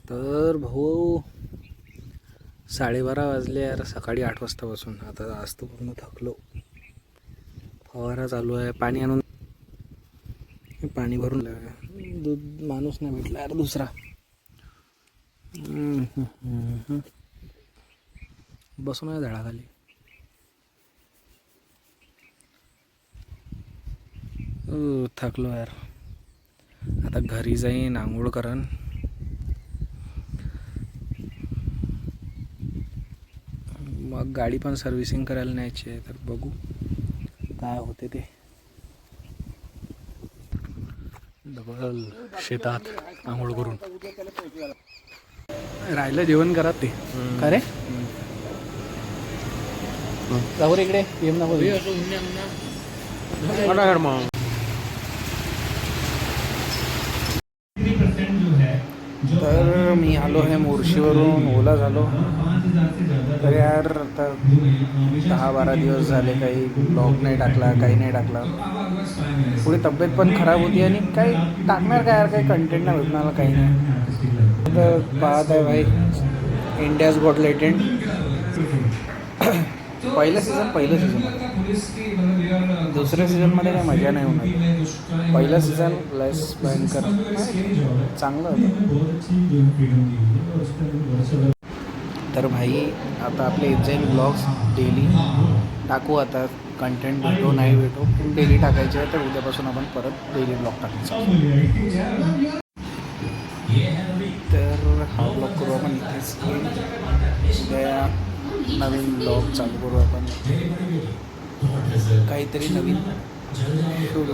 तर भाऊ 12:30 वाजले यार, सकाळी 8 वाजतापासून. आता आज तर पूर्ण थकलो. फवारा चालू आहे, पाणी आणून पाणी भरून दूध माणूस नाही भेटला यार दुसरा. बसून आहे झाडाखाली. थकलो यार. आता घरी जाईन, आंघोळ करन, मग गाडी पण सर्व्हिसिंग करायला न्यायची आहे. तर बघू काय होते ते. डबल शेतात आंघोळ करून राहिलं जेवण करा ते. का रे जाऊ रे इकडे येम ना बोल. तर मी आलो आहे मोर्शीवरून, ओला झालो. तर यार आता 10-12 दिवस झाले काही ब्लॉग नाही टाकला, काही नाही टाकला. पुढे तब्येत पण खराब होती आणि काही टाकणार काय यार, काही कंटेंट नाही भेटणार, काही नाही. तर पाहत आहे भाई इंडियाज गॉट लेटेंट पहिलं सीझन दुसऱ्या सीझनमध्ये काही मजा नाही होणार. पहिलं सीझन लस भयंकर चांगलं होतं. तर भाई आता आपले येत जाईल ब्लॉग्स डेली टाकू. आता कंटेंट भेटो नाही भेटो पण डेली टाकायचे आहे. तर उद्यापासून आपण परत डेली ब्लॉग टाकायचा. तर हा ब्लॉग करू आपण इथेच. उद्या नवीन ब्लॉग चालू करू आपण, काहीतरी नवीन शोधू.